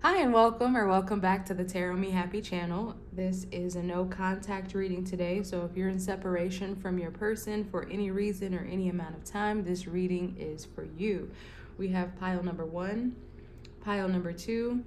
Hi and welcome back to the Tarot Me Happy channel. This is a no contact reading today, so if you're in separation from your person for any reason or any amount of time, this reading is for you. We have pile number 1, pile number 2,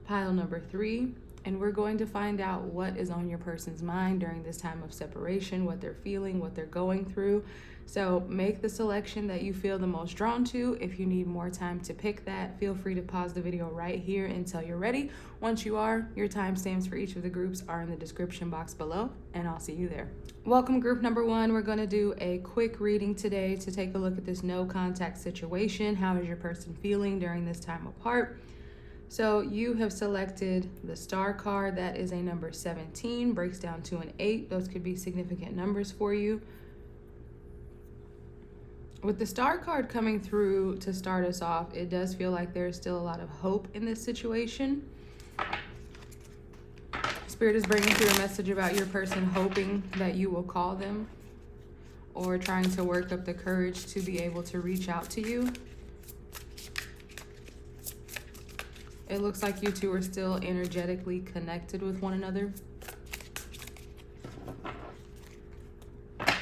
pile number 3, and we're going to find out what is on your person's mind during this time of separation, what they're feeling, what they're going through. So make the selection that you feel the most drawn to. If you need more time to pick that, feel free to pause the video right here until you're ready. Once you are, your timestamps for each of the groups are in the description box below, and I'll see you there. Welcome, group number 1. We're going to do a quick reading today to take a look at this no contact situation. How is your person feeling during this time apart? So you have selected the star card. That is a number 17, breaks down to an 8. Those could be significant numbers for you. With the star card coming through to start us off, it does feel like there's still a lot of hope in this situation. Spirit is bringing through a message about your person hoping that you will call them or trying to work up the courage to be able to reach out to you. It looks like you two are still energetically connected with one another.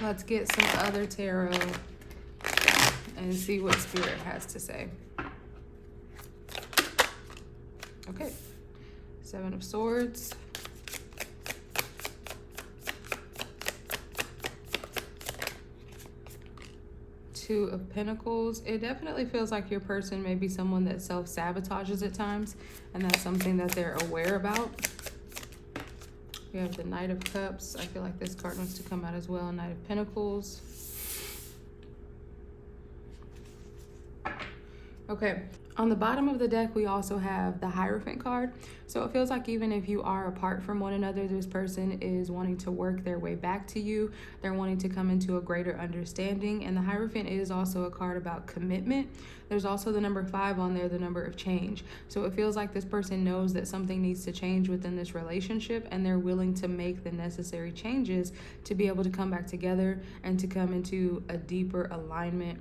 Let's get some other tarot and see what Spirit has to say. Okay, 7 of Swords. Two of Pentacles. It definitely feels like your person may be someone that self-sabotages at times, and that's something that they're aware about. We have the Knight of Cups. I feel like this card wants to come out as well. Knight of Pentacles. Okay, on the bottom of the deck, we also have the Hierophant card. So it feels like even if you are apart from one another, this person is wanting to work their way back to you. They're wanting to come into a greater understanding. And the Hierophant is also a card about commitment. There's also the number 5 on there, the number of change. So it feels like this person knows that something needs to change within this relationship, and they're willing to make the necessary changes to be able to come back together and to come into a deeper alignment.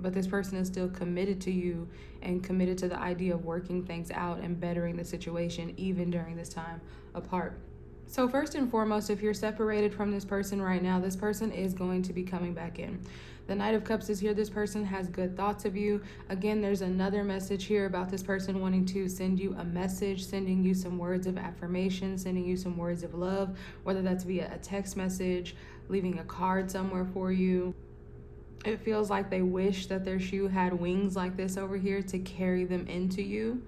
But this person is still committed to you and committed to the idea of working things out and bettering the situation even during this time apart. So first and foremost, if you're separated from this person right now, this person is going to be coming back in. The Knight of Cups is here. This person has good thoughts of you. Again, there's another message here about this person wanting to send you a message, sending you some words of affirmation, sending you some words of love, whether that's via a text message, leaving a card somewhere for you. It feels like they wish that their shoe had wings like this over here to carry them into you.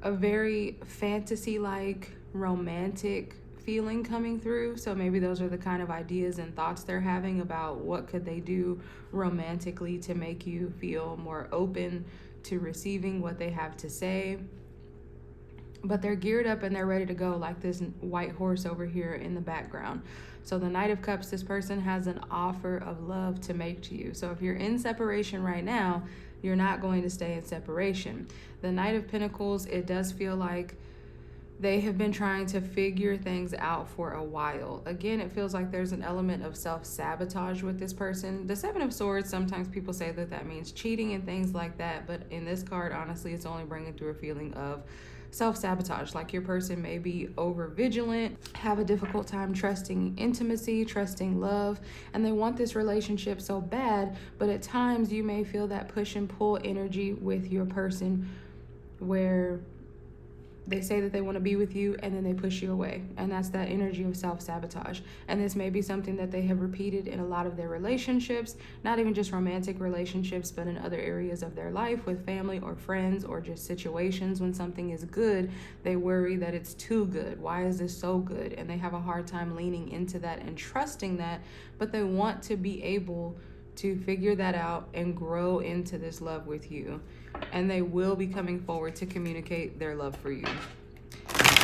A very fantasy-like, romantic feeling coming through. So maybe those are the kind of ideas and thoughts they're having about what could they do romantically to make you feel more open to receiving what they have to say. But they're geared up and they're ready to go, like this white horse over here in the background. So the Knight of Cups, this person has an offer of love to make to you. So if you're in separation right now, you're not going to stay in separation. The Knight of Pentacles, it does feel like they have been trying to figure things out for a while. Again, it feels like there's an element of self-sabotage with this person. The 7 of Swords, sometimes people say that that means cheating and things like that. But in this card, honestly, it's only bringing through a feeling of self-sabotage. Like your person may be over vigilant, have a difficult time trusting intimacy, trusting love, and they want this relationship so bad, but at times you may feel that push and pull energy with your person where they say that they want to be with you and then they push you away. And that's that energy of self-sabotage. And this may be something that they have repeated in a lot of their relationships, not even just romantic relationships, but in other areas of their life with family or friends or just situations. When something is good, they worry that it's too good. Why is this so good? And they have a hard time leaning into that and trusting that, but they want to be able to figure that out and grow into this love with you. And they will be coming forward to communicate their love for you.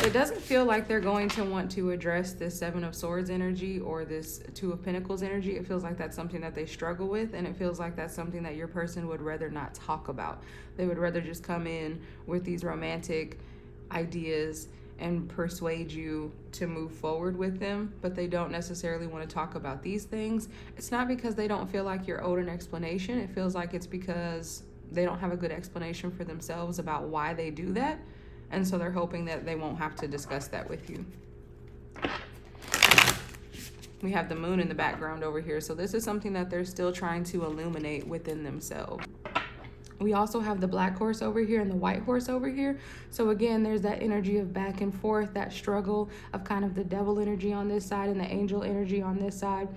It doesn't feel like they're going to want to address this 7 of Swords energy or this 2 of Pentacles energy. It feels like that's something that they struggle with, and it feels like that's something that your person would rather not talk about. They would rather just come in with these romantic ideas and persuade you to move forward with them, but they don't necessarily want to talk about these things. It's not because they don't feel like you're owed an explanation. It feels like it's because they don't have a good explanation for themselves about why they do that. And so they're hoping that they won't have to discuss that with you. We have the moon in the background over here. So this is something that they're still trying to illuminate within themselves. We also have the black horse over here and the white horse over here. So again, there's that energy of back and forth, that struggle of kind of the devil energy on this side and the angel energy on this side.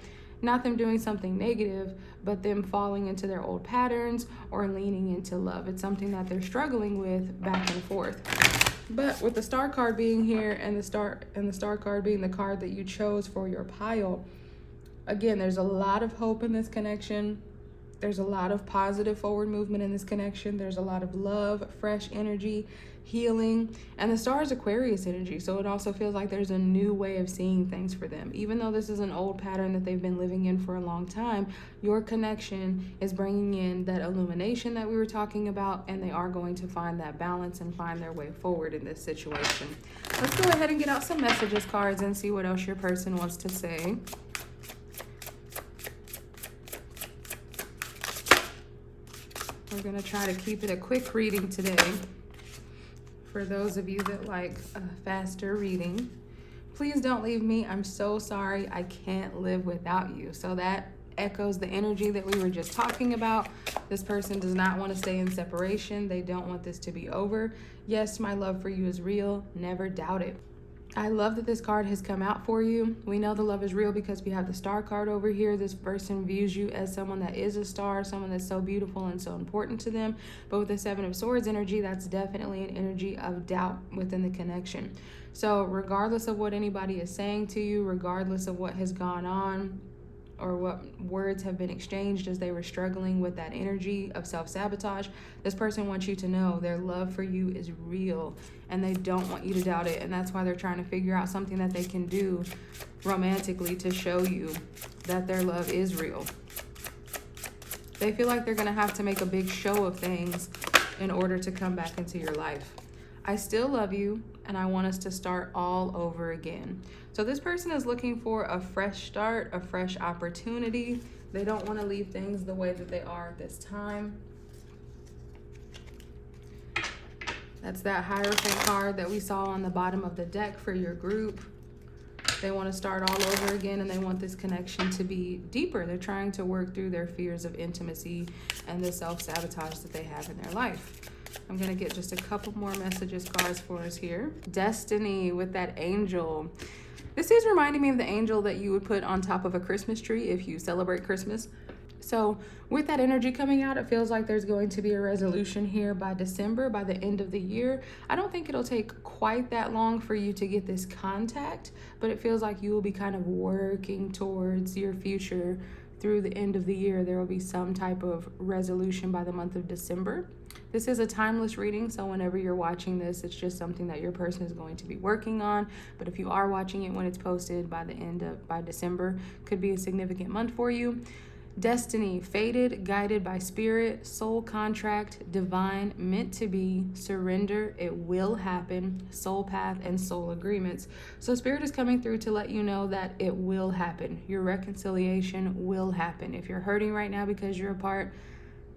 Not them doing something negative, but them falling into their old patterns or leaning into love. It's something that they're struggling with back and forth. But with the star card being here and the star card being the card that you chose for your pile, again, there's a lot of hope in this connection. There's a lot of positive forward movement in this connection. There's a lot of love, fresh energy, healing, and the star is Aquarius energy. So it also feels like there's a new way of seeing things for them. Even though this is an old pattern that they've been living in for a long time, your connection is bringing in that illumination that we were talking about, and they are going to find that balance and find their way forward in this situation. Let's go ahead and get out some messages cards and see what else your person wants to say. We're going to try to keep it a quick reading today. For those of you that like a faster reading, please don't leave me. I'm so sorry. I can't live without you. So that echoes the energy that we were just talking about. This person does not want to stay in separation. They don't want this to be over. Yes, my love for you is real. Never doubt it. I love that this card has come out for you. We know the love is real because we have the star card over here. This person views you as someone that is a star, someone that's so beautiful and so important to them. But with the Seven of Swords energy, that's definitely an energy of doubt within the connection. So regardless of what anybody is saying to you, regardless of what has gone on, or what words have been exchanged as they were struggling with that energy of self-sabotage, this person wants you to know their love for you is real and they don't want you to doubt it. And that's why they're trying to figure out something that they can do romantically to show you that their love is real. They feel like they're going to have to make a big show of things in order to come back into your life. I still love you and I want us to start all over again. So this person is looking for a fresh start, a fresh opportunity. They don't want to leave things the way that they are at this time. That's that Hierophant card that we saw on the bottom of the deck for your group. They want to start all over again and they want this connection to be deeper. They're trying to work through their fears of intimacy and the self-sabotage that they have in their life. I'm going to get just a couple more messages cards for us here. Destiny with that angel. This is reminding me of the angel that you would put on top of a Christmas tree if you celebrate Christmas. So with that energy coming out, it feels like there's going to be a resolution here by December, by the end of the year. I don't think it'll take quite that long for you to get this contact, but it feels like you will be kind of working towards your future through the end of the year. There will be some type of resolution by the month of December. This is a timeless reading, so whenever you're watching this, it's just something that your person is going to be working on. But if you are watching it when it's posted by December, could be a significant month for you. Destiny, fated, guided by spirit, soul contract, divine, meant to be, surrender, it will happen, soul path, and soul agreements. So spirit is coming through to let you know that it will happen. Your reconciliation will happen. If you're hurting right now because you're apart,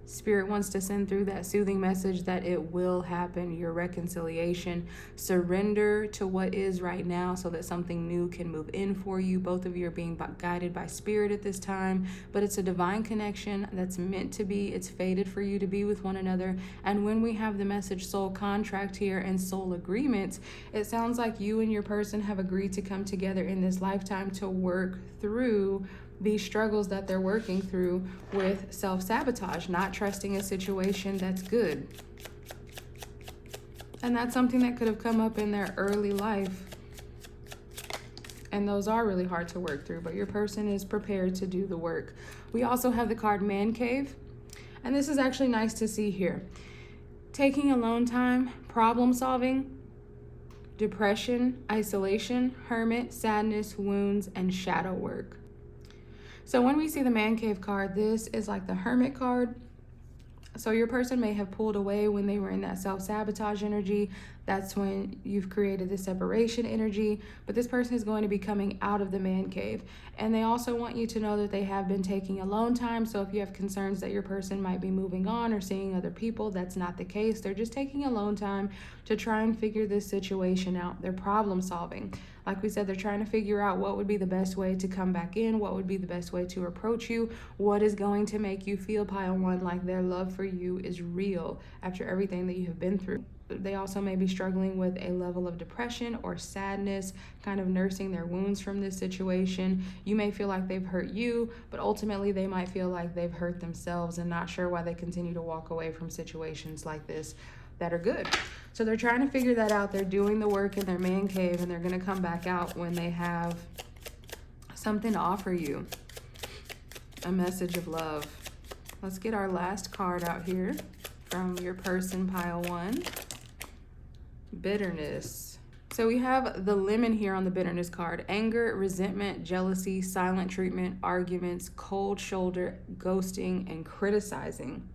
Spirit wants to send through that soothing message that it will happen, your reconciliation. Surrender to what is right now so that something new can move in for you. Both of you are being guided by spirit at this time, but it's a divine connection that's meant to be. It's fated for you to be with one another. And when we have the message soul contract here and soul agreements, it sounds like you and your person have agreed to come together in this lifetime to work through these struggles that they're working through with self-sabotage, not trusting a situation that's good. And that's something that could have come up in their early life. And those are really hard to work through, but your person is prepared to do the work. We also have the card Man Cave. And this is actually nice to see here. Taking alone time, problem solving, depression, isolation, hermit, sadness, wounds, and shadow work. So when we see the Man Cave card, this is like the Hermit card. So your person may have pulled away when they were in that self-sabotage energy. That's when you've created the separation energy. But this person is going to be coming out of the man cave. And they also want you to know that they have been taking alone time. So if you have concerns that your person might be moving on or seeing other people, that's not the case. They're just taking alone time to try and figure this situation out. They're problem solving. Like we said, they're trying to figure out what would be the best way to come back in, what would be the best way to approach you, what is going to make you feel, pile one, like their love for you is real after everything that you have been through. They also may be struggling with a level of depression or sadness, kind of nursing their wounds from this situation. You may feel like they've hurt you, but ultimately they might feel like they've hurt themselves and not sure why they continue to walk away from situations like this that are good. So they're trying to figure that out. They're doing the work in their man cave, and they're going to come back out when they have something to offer you, a message of love. Let's get our last card out here from your person, pile one. Bitterness. So we have the lemon here on the bitterness card. Anger, resentment, jealousy, silent treatment, arguments, cold shoulder, ghosting, and criticizing.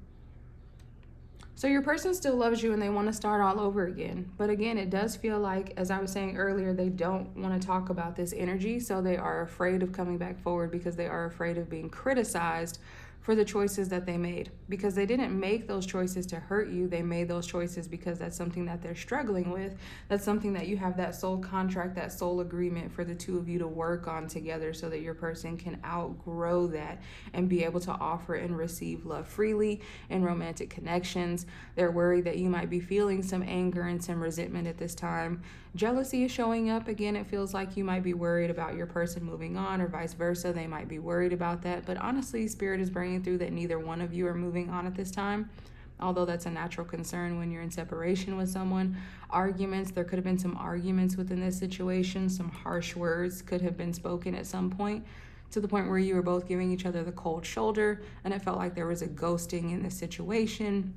So your person still loves you and they want to start all over again. But again, it does feel like, as I was saying earlier, they don't want to talk about this energy. So they are afraid of coming back forward because they are afraid of being criticized for the choices that they made, because they didn't make those choices to hurt you. They made those choices because that's something that they're struggling with. That's something that you have that soul contract, that soul agreement for the two of you to work on together, so that your person can outgrow that and be able to offer and receive love freely in romantic connections. They're worried that you might be feeling some anger and some resentment at this time. Jealousy is showing up. Again, it feels like you might be worried about your person moving on, or vice versa. They might be worried about that. But honestly, Spirit is bringing through that neither one of you are moving on at this time, although that's a natural concern when you're in separation with someone. Arguments, there could have been some arguments within this situation. Some harsh words could have been spoken at some point, to the point where you were both giving each other the cold shoulder, and it felt like there was a ghosting in this situation.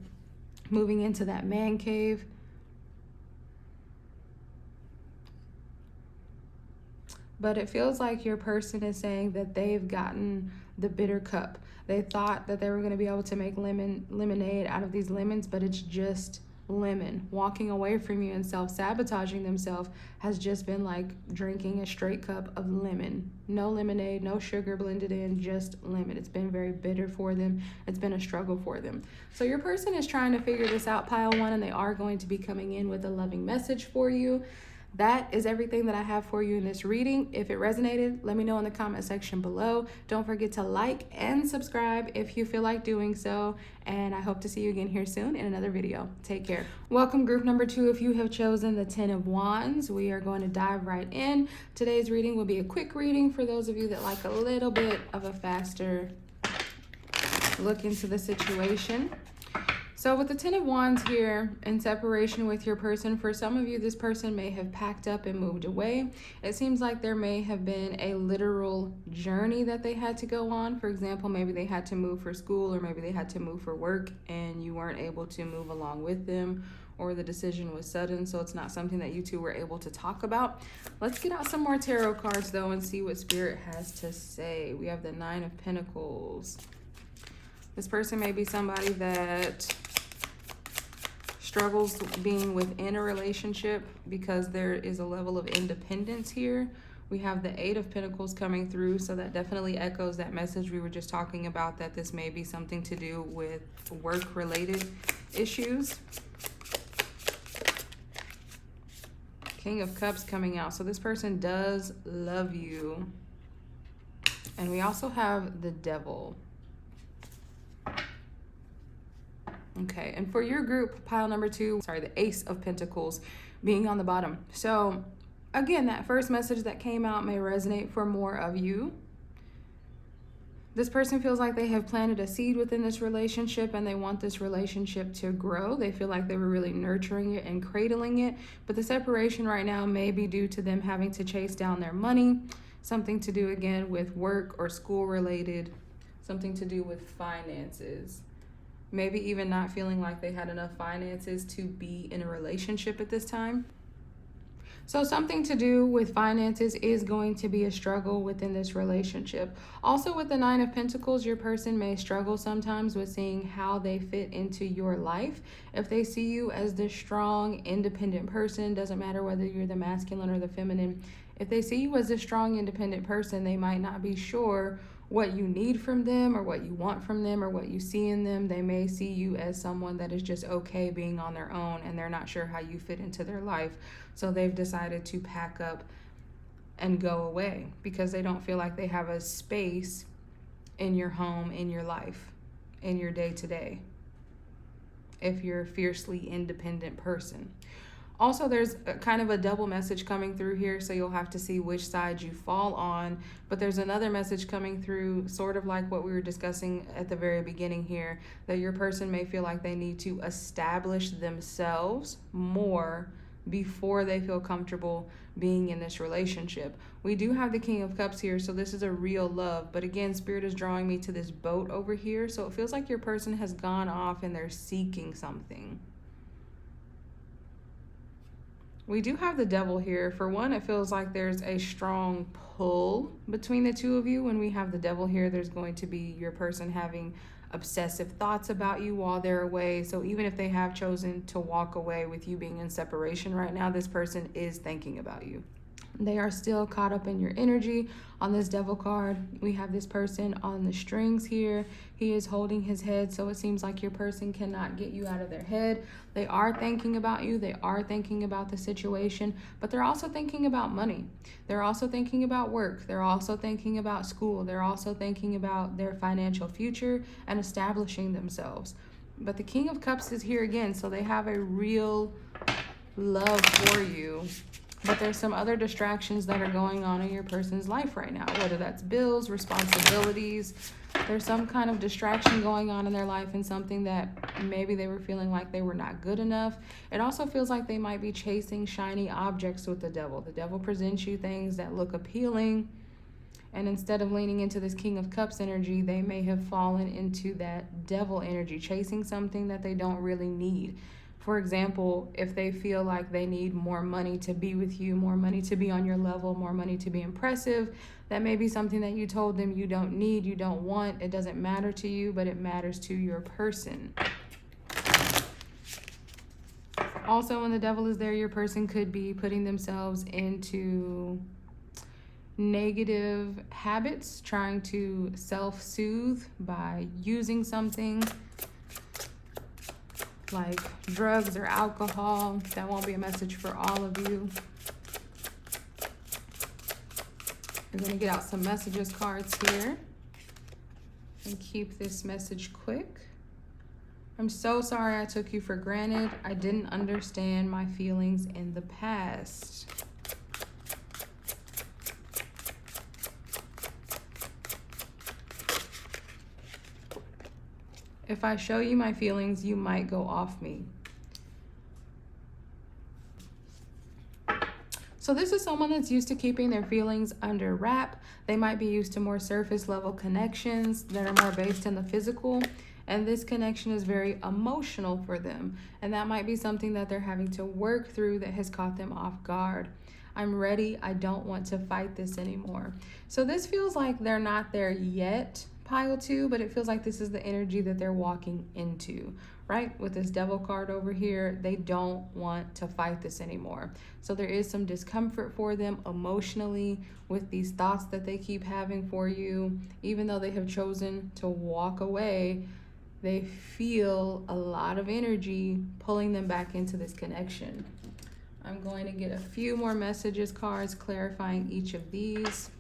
Moving into that man cave. But it feels like your person is saying that they've gotten the bitter cup. They thought that they were going to be able to make lemonade out of these lemons, but it's just lemon. Walking away from you and self-sabotaging themselves has just been like drinking a straight cup of lemon. No lemonade, no sugar blended in, just lemon. It's been very bitter for them. It's been a struggle for them. So your person is trying to figure this out, pile one, and they are going to be coming in with a loving message for you. That is everything that I have for you in this reading. If it resonated, let me know in the comment section below. Don't forget to like and subscribe if you feel like doing so. And I hope to see you again here soon in another video. Take care. Welcome, group number 2. If you have chosen the 10 of Wands, we are going to dive right in. Today's reading will be a quick reading for those of you that like a little bit of a faster look into the situation. So with the 10 of Wands here, in separation with your person, for some of you, this person may have packed up and moved away. It seems like there may have been a literal journey that they had to go on. For example, maybe they had to move for school, or maybe they had to move for work and you weren't able to move along with them, or the decision was sudden, so it's not something that you two were able to talk about. Let's get out some more tarot cards though and see what Spirit has to say. We have the 9 of Pentacles. This person may be somebody that struggles being within a relationship because there is a level of independence here. We have the 8 of Pentacles coming through, so that definitely echoes that message we were just talking about, that this may be something to do with work-related issues. King of Cups coming out. So this person does love you. And we also have the Devil. Okay, and for your group, pile number 2, the Ace of Pentacles being on the bottom. So again, that first message that came out may resonate for more of you. This person feels like they have planted a seed within this relationship and they want this relationship to grow. They feel like they were really nurturing it and cradling it, but the separation right now may be due to them having to chase down their money, something to do again with work or school related, something to do with finances. Maybe even not feeling like they had enough finances to be in a relationship at this time. So something to do with finances is going to be a struggle within this relationship. Also with the Nine of Pentacles, your person may struggle sometimes with seeing how they fit into your life. If they see you as this strong, independent person, doesn't matter whether you're the masculine or the feminine, if they see you as a strong, independent person, they might not be sure what you need from them or what you want from them or what you see in them. They may see you as someone that is just okay being on their own and they're not sure how you fit into their life. So they've decided to pack up and go away because they don't feel like they have a space in your home, in your life, in your day-to-day, if you're a fiercely independent person. Also, there's kind of a double message coming through here, so you'll have to see which side you fall on. But there's another message coming through, sort of like what we were discussing at the very beginning here, that your person may feel like they need to establish themselves more before they feel comfortable being in this relationship. We do have the King of Cups here, so this is a real love. But again, Spirit is drawing me to this boat over here, so it feels like your person has gone off and they're seeking something. We do have the Devil here. For one, it feels like there's a strong pull between the two of you. When we have the Devil here, there's going to be your person having obsessive thoughts about you while they're away. So even if they have chosen to walk away with you being in separation right now, this person is thinking about you. They are still caught up in your energy. On this Devil card, we have this person on the strings here. He is holding his head, so it seems like your person cannot get you out of their head. They are thinking about you. They are thinking about the situation, but they're also thinking about money. They're also thinking about work. They're also thinking about school. They're also thinking about their financial future and establishing themselves. But the King of Cups is here again, so they have a real love for you. But there's some other distractions that are going on in your person's life right now, whether that's bills, responsibilities. There's some kind of distraction going on in their life and something that maybe they were feeling like they were not good enough. It also feels like they might be chasing shiny objects with the Devil. The Devil presents you things that look appealing, and instead of leaning into this King of Cups energy, they may have fallen into that Devil energy, chasing something that they don't really need. For example, if they feel like they need more money to be with you, more money to be on your level, more money to be impressive, that may be something that you told them you don't need, you don't want, it doesn't matter to you, but it matters to your person. Also, when the Devil is there, your person could be putting themselves into negative habits, trying to self-soothe by using something like drugs or alcohol. That won't be a message for all of you. We're going to get out some messages cards here and keep this message quick. I'm so sorry I took you for granted. I didn't understand my feelings in the past. If I show you my feelings, you might go off me. So this is someone that's used to keeping their feelings under wrap. They might be used to more surface level connections that are more based in the physical. And this connection is very emotional for them. And that might be something that they're having to work through that has caught them off guard. I'm ready. I don't want to fight this anymore. So this feels like they're not there yet, pile two, but it feels like this is the energy that they're walking into, right? With this Devil card over here, they don't want to fight this anymore. So there is some discomfort for them emotionally with these thoughts that they keep having for you. Even though they have chosen to walk away, they feel a lot of energy pulling them back into this connection. I'm going to get a few more messages cards clarifying each of these.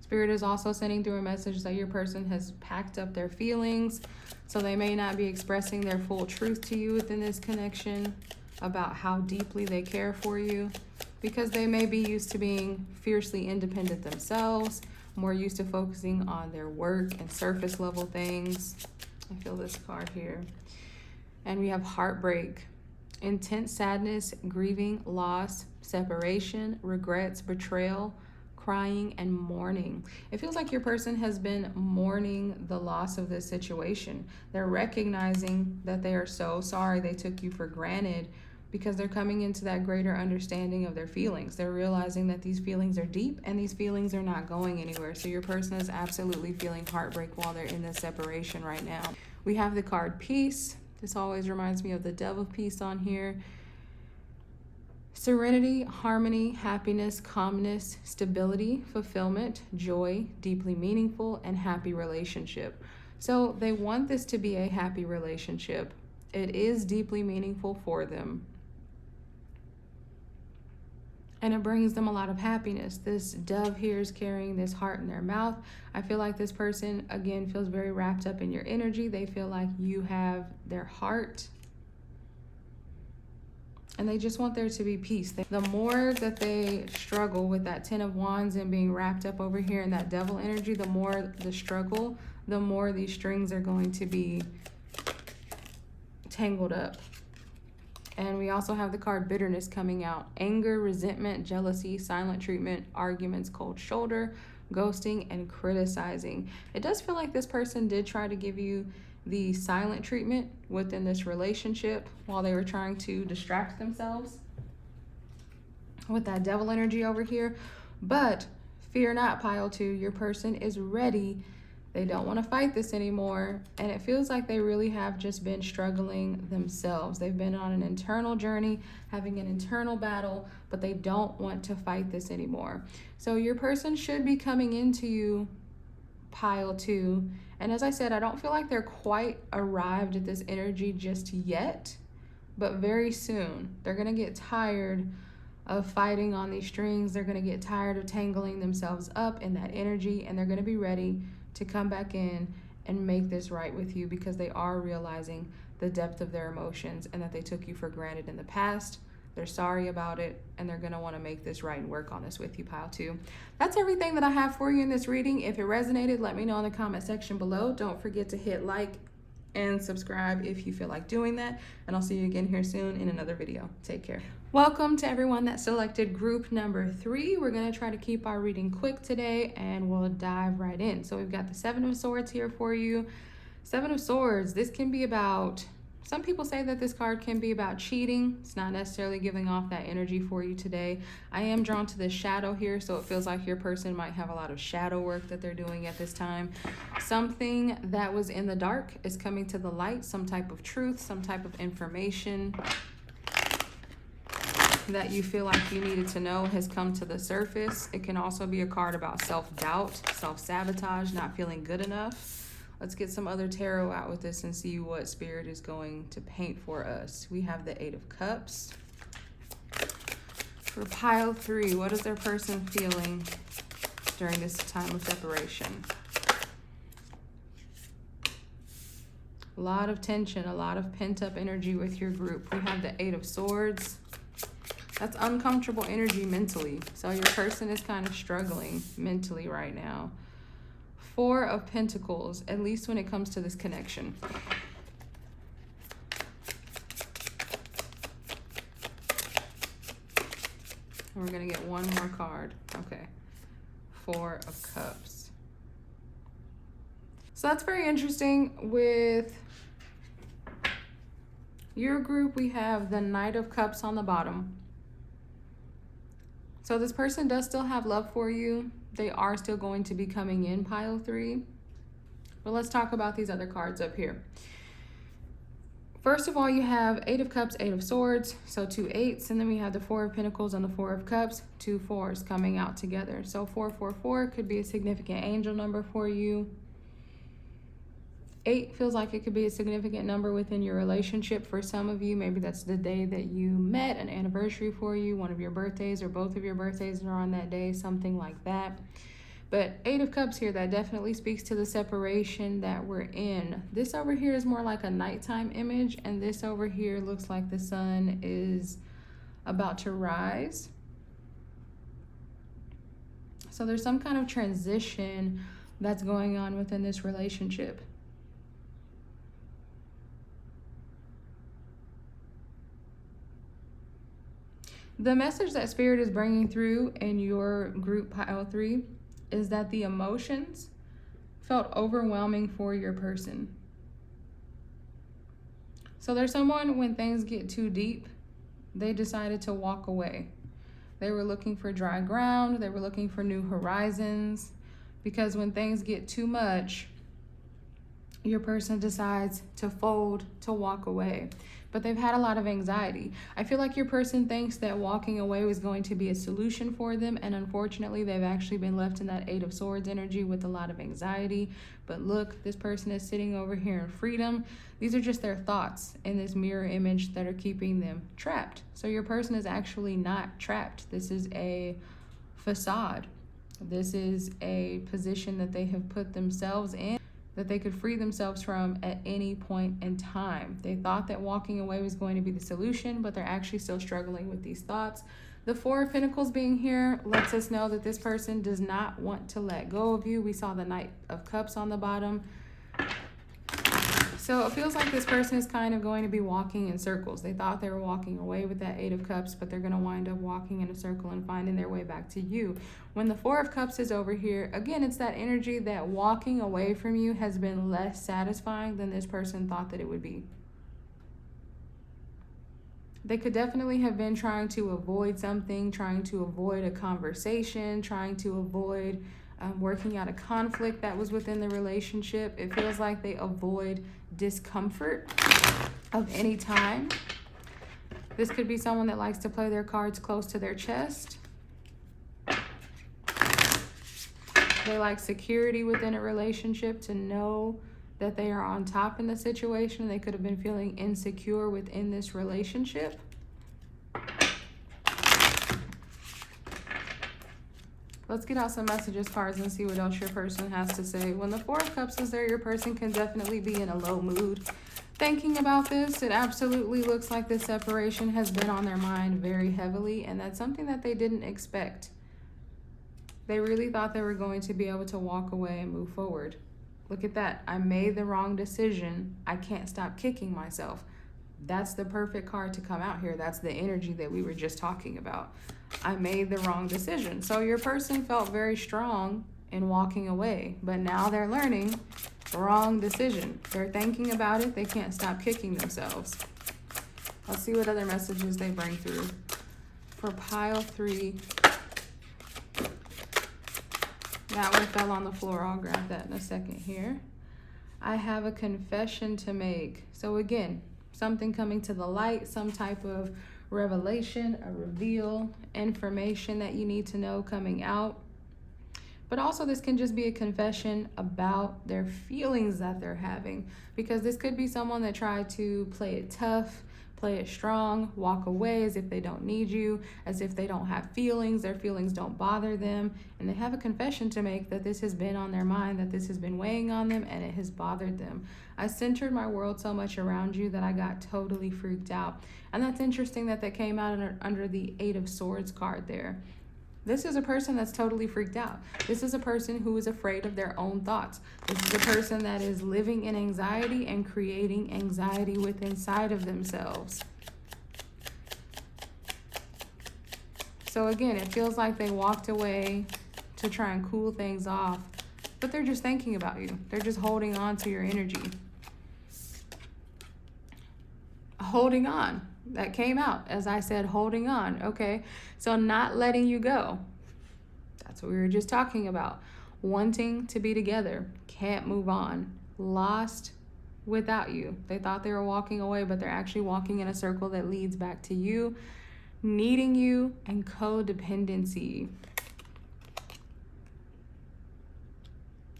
Spirit is also sending through a message that your person has packed up their feelings, so they may not be expressing their full truth to you within this connection about how deeply they care for you, because they may be used to being fiercely independent themselves, more used to focusing on their work and surface level things. I feel this card here. And we have heartbreak, intense sadness, grieving, loss, separation, regrets, betrayal, crying and mourning. It feels like your person has been mourning the loss of this situation. They're recognizing that they are so sorry they took you for granted, because they're coming into that greater understanding of their feelings. They're realizing that these feelings are deep and these feelings are not going anywhere. So your person is absolutely feeling heartbreak while they're in this separation right now. We have the card Peace. This always reminds me of the Dove of Peace on here. Serenity, harmony, happiness, calmness, stability, fulfillment, joy, deeply meaningful, and happy relationship. So they want this to be a happy relationship. It is deeply meaningful for them. And it brings them a lot of happiness. This dove here is carrying this heart in their mouth. I feel like this person, again, feels very wrapped up in your energy. They feel like you have their heart. And they just want there to be peace. The more that they struggle with that Ten of Wands and being wrapped up over here in that devil energy, the more the struggle, the more these strings are going to be tangled up. And we also have the card Bitterness coming out. Anger, resentment, jealousy, silent treatment, arguments, cold shoulder, ghosting, and criticizing. It does feel like this person did try to give you the silent treatment within this relationship while they were trying to distract themselves with that devil energy over here. But fear not, pile 2. Your person is ready. They don't want to fight this anymore. And it feels like they really have just been struggling themselves. They've been on an internal journey, having an internal battle, but they don't want to fight this anymore. So your person should be coming into you, pile 2. And as I said, I don't feel like they're quite arrived at this energy just yet, but very soon. They're going to get tired of fighting on these strings. They're going to get tired of tangling themselves up in that energy, and they're going to be ready to come back in and make this right with you, because they are realizing the depth of their emotions and that they took you for granted in the past. They're sorry about it, and they're going to want to make this right and work on this with you, pile 2. That's everything that I have for you in this reading. If it resonated, let me know in the comment section below. Don't forget to hit like and subscribe if you feel like doing that. And I'll see you again here soon in another video. Take care. Welcome to everyone that selected group number 3. We're going to try to keep our reading quick today, and we'll dive right in. So we've got the 7 of Swords here for you. 7 of Swords, this can be about, some people say that this card can be about cheating. It's not necessarily giving off that energy for you today. I am drawn to this shadow here, so it feels like your person might have a lot of shadow work that they're doing at this time. Something that was in the dark is coming to the light, some type of truth, some type of information that you feel like you needed to know has come to the surface. It can also be a card about self-doubt, self-sabotage, not feeling good enough. Let's get some other tarot out with this and see what Spirit is going to paint for us. We have the 8 of Cups. For pile 3, what is their person feeling during this time of separation? A lot of tension, a lot of pent-up energy with your group. We have the 8 of Swords. That's uncomfortable energy mentally. So your person is kind of struggling mentally right now. 4 of Pentacles, at least when it comes to this connection. And we're going to get one more card. Okay. 4 of Cups. So that's very interesting. With your group, we have the Knight of Cups on the bottom. So this person does still have love for you. They are still going to be coming in, pile 3. But let's talk about these other cards up here. First of all, you have 8 of Cups, 8 of Swords, so 2 8s, and then we have the 4 of Pentacles and the 4 of Cups, 2 4s coming out together. So 444 could be a significant angel number for you. 8 feels like it could be a significant number within your relationship for some of you. Maybe that's the day that you met, an anniversary for you, one of your birthdays or both of your birthdays are on that day, something like that. But 8 of Cups here, that definitely speaks to the separation that we're in. This over here is more like a nighttime image, and this over here looks like the sun is about to rise. So there's some kind of transition that's going on within this relationship. The message that Spirit is bringing through in your group pile 3 is that the emotions felt overwhelming for your person. So there's someone, when things get too deep, they decided to walk away. They were looking for dry ground. They were looking for new horizons. Because when things get too much, your person decides to fold, to walk away. But they've had a lot of anxiety. I feel like your person thinks that walking away was going to be a solution for them, and unfortunately they've actually been left in that 8 of Swords energy with a lot of anxiety. But look, this person is sitting over here in freedom. These are just their thoughts in this mirror image that are keeping them trapped. So your person is actually not trapped. This is a facade. This is a position that they have put themselves in, that they could free themselves from at any point in time. They thought that walking away was going to be the solution, but they're actually still struggling with these thoughts. The 4 of Pentacles being here lets us know that this person does not want to let go of you. We saw the Knight of Cups on the bottom. So it feels like this person is kind of going to be walking in circles. They thought they were walking away with that 8 of Cups, but they're going to wind up walking in a circle and finding their way back to you. When the 4 of Cups is over here, again, it's that energy that walking away from you has been less satisfying than this person thought that it would be. They could definitely have been trying to avoid something, trying to avoid a conversation, trying to avoid working out a conflict that was within the relationship. It feels like they avoid discomfort of any time. This could be someone that likes to play their cards close to their chest. They like security within a relationship, to know that they are on top in the situation. They could have been feeling insecure within this relationship. Let's get out some messages cards and see what else your person has to say. When the 4 of Cups is there, your person can definitely be in a low mood thinking about this. It absolutely looks like this separation has been on their mind very heavily, and that's something that they didn't expect. They really thought they were going to be able to walk away and move forward. Look at that. I made the wrong decision. I can't stop kicking myself. That's the perfect card to come out here. That's the energy that we were just talking about. I made the wrong decision. So your person felt very strong in walking away, but now they're learning wrong decision. They're thinking about it. They can't stop kicking themselves. Let's see what other messages they bring through. For pile 3, that one fell on the floor. I'll grab that in a second here. I have a confession to make. So again, something coming to the light, some type of revelation, a reveal, information that you need to know coming out. But also this can just be a confession about their feelings that they're having, because this could be someone that tried to play it tough, play it strong, walk away as if they don't need you, as if they don't have feelings, their feelings don't bother them, and they have a confession to make that this has been on their mind, that this has been weighing on them, and it has bothered them. I centered my world so much around you that I got totally freaked out. And that's interesting that came out under the 8 of Swords card there. This is a person that's totally freaked out. This is a person who is afraid of their own thoughts. This is a person that is living in anxiety and creating anxiety within inside of themselves. So again, it feels like they walked away to try and cool things off, but they're just thinking about you. They're just holding on to your energy. Holding on. That came out, as I said, holding on. Okay, so not letting you go. That's what we were just talking about. Wanting to be together, can't move on, lost without you. They thought they were walking away, but they're actually walking in a circle that leads back to you, needing you, and codependency.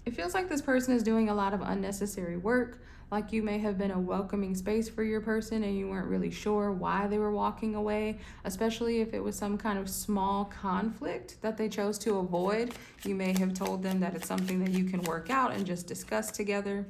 It feels like this person is doing a lot of unnecessary work. Like you may have been a welcoming space for your person and you weren't really sure why they were walking away, especially if it was some kind of small conflict that they chose to avoid. You may have told them that it's something that you can work out and just discuss together.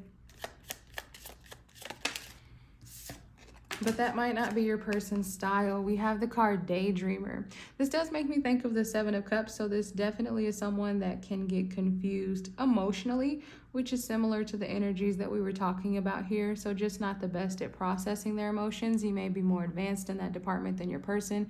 But that might not be your person's style. We have the card Daydreamer. This does make me think of the 7 of Cups, so this definitely is someone that can get confused emotionally, which is similar to the energies that we were talking about here. So just not the best at processing their emotions. You may be more advanced in that department than your person.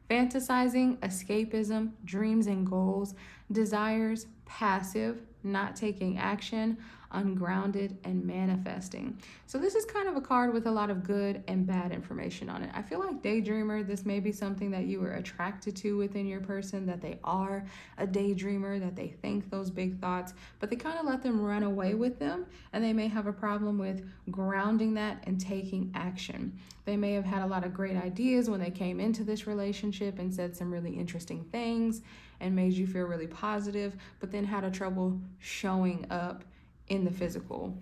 fantasizing, escapism, dreams and goals, desires, passive, not taking action, ungrounded, and manifesting. So this is kind of a card with a lot of good and bad information on it. I feel like daydreamer, this may be something that you are attracted to within your person, that they are a daydreamer, that they think those big thoughts, but they kind of let them run away with them, and they may have a problem with grounding that and taking action. They may have had a lot of great ideas when they came into this relationship and said some really interesting things and made you feel really positive, but then had a trouble showing up in the physical.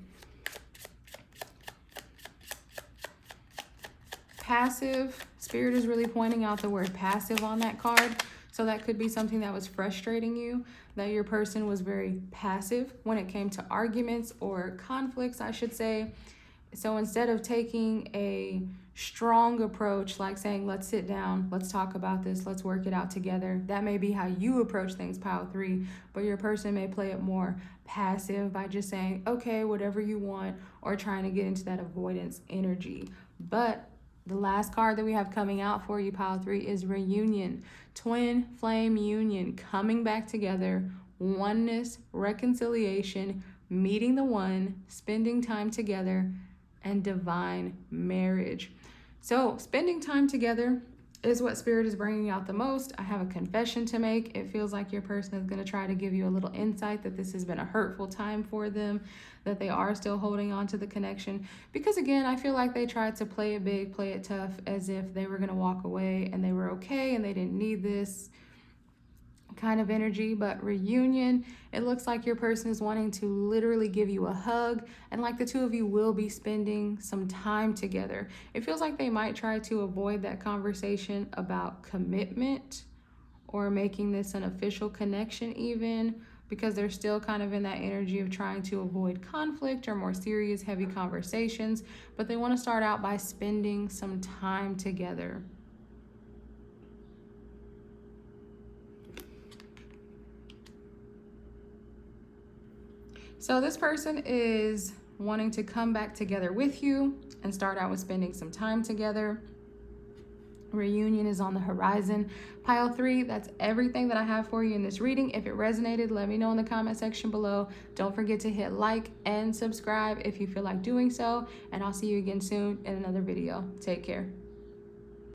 Passive, Spirit is really pointing out the word passive on that card. So that could be something that was frustrating you, that your person was very passive when it came to arguments or conflicts, I should say. So instead of taking a strong approach, like saying, let's sit down, let's talk about this, let's work it out together, that may be how you approach things, pile 3, but your person may play it more passive by just saying, okay, whatever you want, or trying to get into that avoidance energy. But the last card that we have coming out for you, pile 3, is reunion. Twin flame union, coming back together, oneness, reconciliation, meeting the one, spending time together, and divine marriage. So spending time together is what Spirit is bringing out the most. I have a confession to make. It feels like your person is going to try to give you a little insight that this has been a hurtful time for them, that they are still holding on to the connection. Because again, I feel like they tried to play it big, play it tough, as if they were going to walk away and they were okay and they didn't need this kind of energy. But reunion, it looks like your person is wanting to literally give you a hug, and like the two of you will be spending some time together. It feels like they might try to avoid that conversation about commitment or making this an official connection even, because they're still kind of in that energy of trying to avoid conflict or more serious, heavy conversations, but they want to start out by spending some time together. So this person is wanting to come back together with you and start out with spending some time together. Reunion is on the horizon. Pile 3, that's everything that I have for you in this reading. If it resonated, let me know in the comment section below. Don't forget to hit like and subscribe if you feel like doing so. And I'll see you again soon in another video. Take care.